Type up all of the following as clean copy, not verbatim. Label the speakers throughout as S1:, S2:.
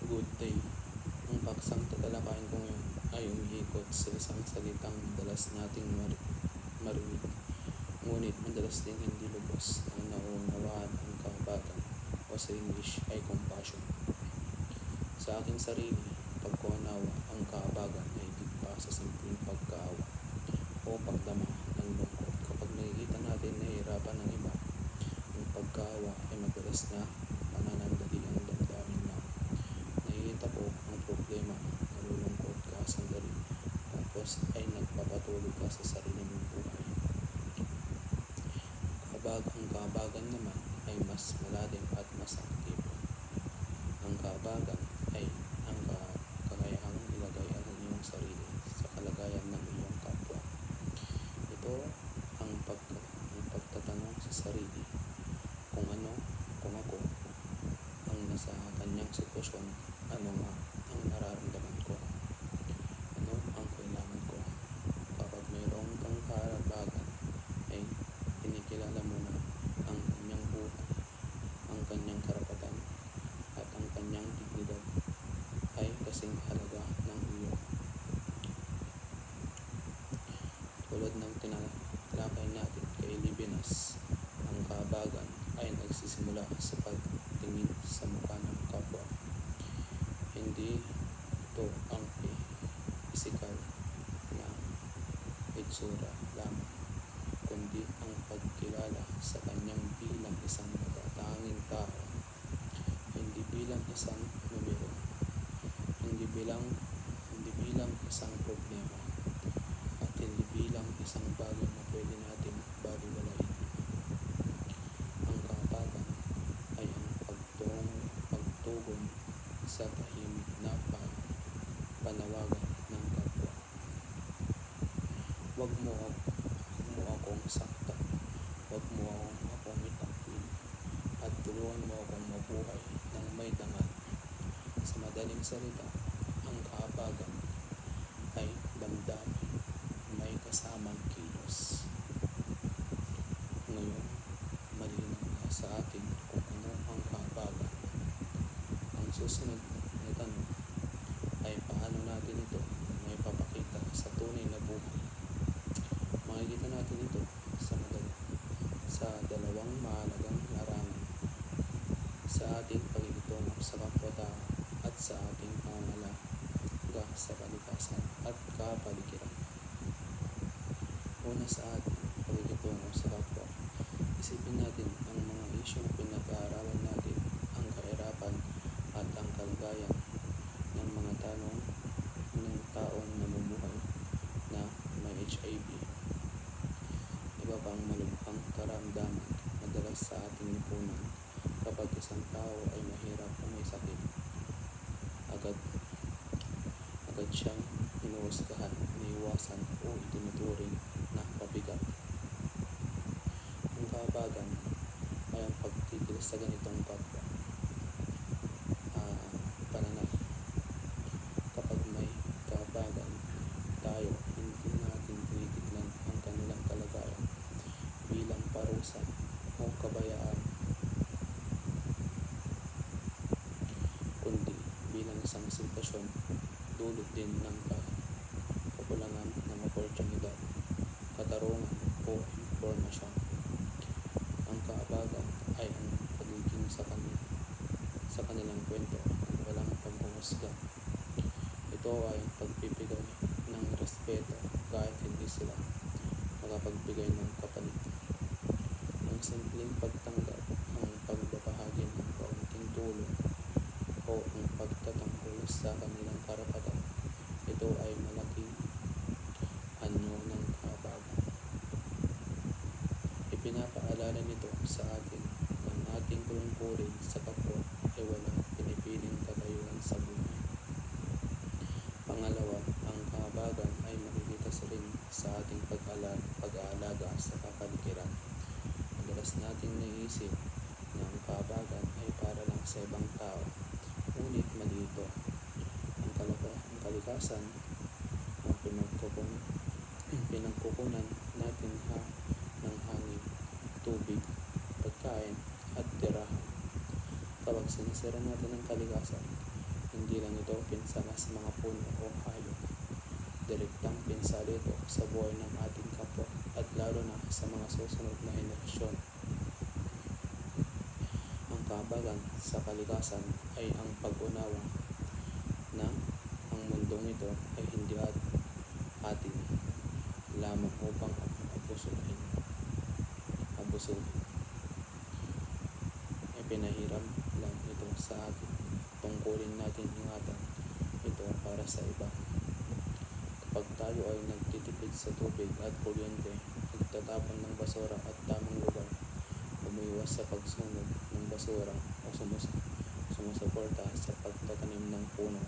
S1: Good day. Ang paksang tatalakayin ko ngayon ay umiikot sa isang salitang madalas nating marinig, ngunit madalas ding hindi lubos na nauunawaan ang kahabagan, o sa English ay compassion. Sa aking sarili, pagkaunawa ang kahabagan ay higit pa sa simpleng pagkaawa o pagdama ng lungkot. Kapag nakikita natin na hirapan ng iba, ang pagkaawa ay madalas na pananandali ang damdamin na nakikita ko ang problema, nalulungkot ka sandali, tapos ay nagpapatuloy ka sa sarili mong buhay. Ang kahabagan naman ay mas malalim at mas aktibo. Ang kahabagan ay ang kakayahang ilagay ang iyong sarili sa kalagayan ng iyong kapwa. Ito ang pagtatanong sa sarili kung ako ang nasa kanyang sitwasyon, ano nga ang nararamdaman ko, ano ang kailangan ko. Kapag mayroong kang kahabagan, ay kinikilala mo na ang kanyang buhay, ang kanyang karapatan, at ang kanyang dignidad ay kasing halaga ng iyo. Tulad ng tinalakay natin kay Levinas, ang kahabagan ay nagsisimula sa pagtingin sa mukha ng kapwa. Hindi ito ang pisikal na itsura lamang, kundi ang pagkilala sa kanyang bilang isang natatanging tao, hindi bilang isang numero, hindi bilang isang problema, at hindi bilang isang bagay na pwede nating baliwalain. Ang kahabagan ay ang pagtugon sa tahimik na panawagan ng kapwa. Huwag mo akong saktan, huwag mo akong itakwil, at tulungan mo akong mabuhay ng may dangal. Sa madaling salita, ang kahabagan ay damdamin may kasamang kilos. Ngayon, malinaw na sa atin kung ano ang kahabagan. Ang susunod na tanong ay paano natin ito may papakita sa tunay na buhay. Makikita natin ito sa dalawang mahalagang larangan: sa ating pakikitungo sa kapwa-tao at sa ating pangangalaga sa kalikasan at kapaligiran. Una, sa ating pakikitungo sa kapwa. Isipin natin ang mga isyong pinag-aaralan natin, ang kahirapan at ang kalagayan ng mga taong namumuhay na may HIV. Iba pang malubhang karamdaman madalas sa ating lipunan. Kapag isang tao ay mahirap o may sakit, agad siyang hinuhusgahan, iniiwasan o itinuturing na pabigat. Ang kahabagan ay ang pagtigil sa ganitong kapwa pananaw. Kapag may kahabagan tayo, hindi natin tinitignan ang kanilang kalagayan bilang parusa o kabayaan, kundi bilang isang sitwasyon, dulot din ng kakulangan ng oportunidad, katarungan o impormasyon. Ang kahabagan ay ang pagiging sa kanilang kwento ng walang panghuhusga. Ito ay pagbibigay ng respeto kahit hindi sila makapagbigay ng kapalit. Ang simpleng pagtanggap, ang pagbabahagi ng kaunting tulong, o ang pagtatanggol sa kanilang karapatan, ito ay malaking anyo ng kahabagan. Ipinapaalala nito sa atin na ang ating tungkulin sa kapwa ay walang pinipiling katayuan sa buhay. Pangalawa, ang kahabagan ay makikita rin sa ating pag-aalaga sa kapaligiran. Madalas nating naiisip na ang kahabagan ay para lang sa ibang tao, ngunit mali ito. Ang kalikasan ang pinagkukunan natin ng hangin, tubig, pagkain at tirahan. Kapag sinisira natin ang kalikasan, Hindi lang ito pinsala sa mga puno o hayop. Direktang pinsala ito sa buhay ng ating kapwa at lalo na sa mga susunod na henerasyon. Ang kahabagan sa kalikasan ay ang pag-unawa na ang mundong ito ay hindi atin lamang upang abusuhin. Pinahiram lang ito sa atin. Tungkulin natin ingatan ito para sa iba. Kapag tayo ay nagtitipid sa tubig at kuryente, nagtatapon ng basura at tamang lugar, umiiwas sa pagsunog ng basura o sumusuporta sa pagtatanim ng puno,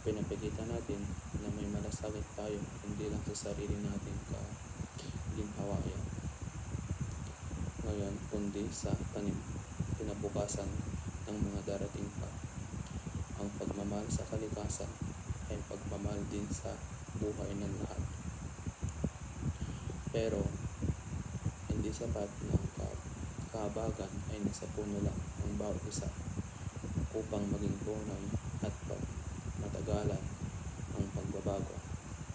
S1: pinapakita natin na may malasakit tayo hindi lang sa sarili nating kaginhawayan ngayon, kundi sa kinabukasan ng mga darating pa. Ang pagmamahal sa kalikasan ay pagmamahal din sa buhay ng lahat. Pero, hindi sapat na ang kahabagan ay nasa puno lang ng bawat isa upang maging tunay at matagalan ang pagbabago.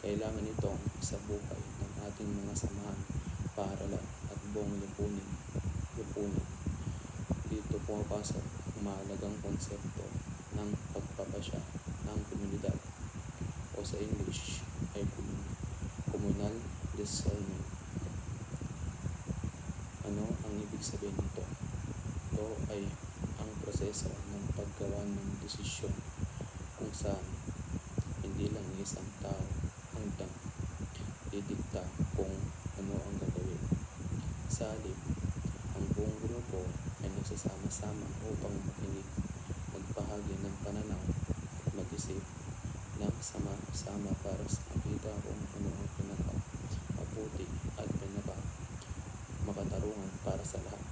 S1: Kailangan itong sa buhay ng ating mga samahan, paaralan at buong lipunan. Dito pumapasok ang mahalagang konsepto ng pagpapasya ng komunidad o sa English ay communal discernment. Ano ang ibig sabihin nito? Ito ay ang proseso ng paggawa ng desisyon kung saan hindi lang isang tao ang didikta kung ano ang gagawin. Sa halip, ang buong grupo ay nagsasama-sama upang makinig, magbahagi ng pananaw at mag-isip ng sama-sama para sa makita kung ano ang pinaka-mabuti at pinaka-makatarungan para sa lahat.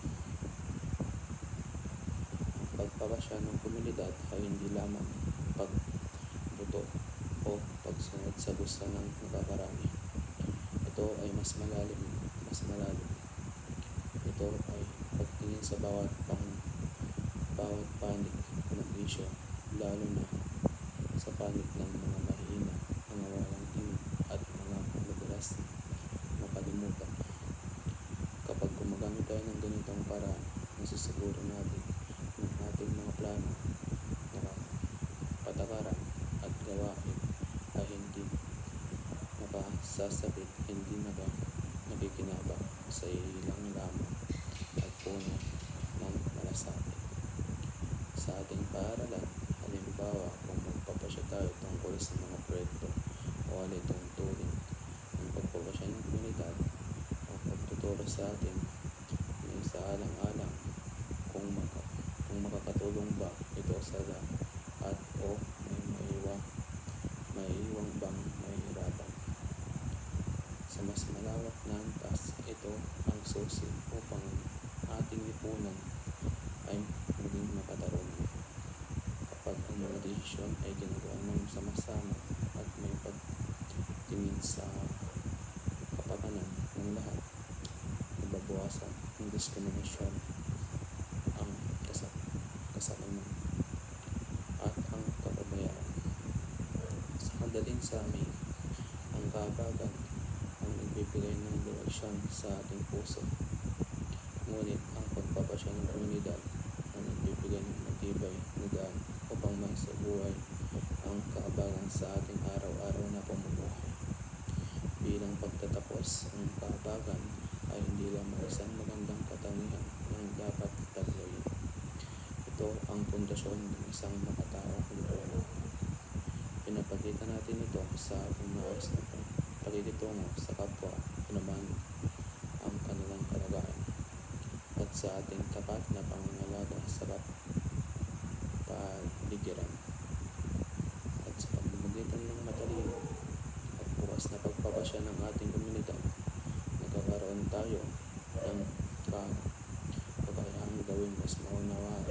S1: Ang pagpapasya ng komunidad ay hindi lamang pagbuto o pagsunod sa gusto ng nakakarami. Ito ay mas malalim. Ito ay pagtingin sa bawat panig ng isyo, lalo na sa panig ng mga mahihina, mga walang tinig at mga madalas makalimutan. Kapag gumagamit tayo ng ganitong paraan, nasisiguro natin ng ating mga plano, patakaran at gawain ay hindi nakasasabit, hindi nakikinabang sa ilang lamang at puno ng malasakit. Sa ating paaralan, halimbawa kung magpapasya tayo tungkol sa mga proyekto o alitong turing, ang pagpapasya ng komunidad o pagtuturo sa atin na isaalang-alang kung makakatulong ba ito sa lahat o may iwang bang mahihirapan. Sa mas malawak na antas, ito ang susi upang ating lipunan ay maging makatarungan. Kapag ang mga desisyon ay ginagawa ng sama-sama at may pagtingin sa kapakanan ng lahat, nababawasan ang diskriminasyon, ang kasalanan at ang kapabayaan. Sa madaling sabi, ang kahabagan ang nagbibigay ng direksyon sa ating puso. Ngunit ang pagpapasya ng komunidad ang nagbibigay ng matibay na daan upang sa buhay ang kahabagan sa ating araw-araw na pamumuhay. Bilang pagtatapos, ang kahabagan ay hindi lamang isang magandang katangian ng dapat taglayin. Ito ang pundasyon ng isang makataong lipunan. Pinapakita natin ito sa ating maayos na pakikitungo sa kapwa, anuman ang kanilang kalagayan, at sa ating tapat na pangangalaga sa kapaligiran. At sa pamamagitan ng matalino at bukas na pagpapasya ng ating komunidad, nagkakaroon tayo ng kakayahang gawin mas maunawaan,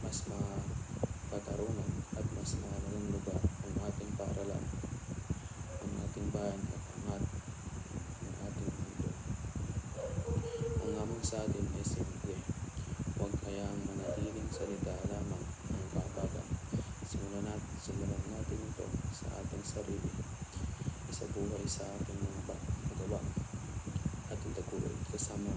S1: mas makatarungan at mas mahalagang lugar ang ating paaralan, ang ating bayan at ang ating mundo. Ang hamon sa atin ay simple. Huwag kayang manatiling salita lamang ang kahabagan. Simulan natin sarili, isabuhay sa aking mga magawa at itaguhin kasama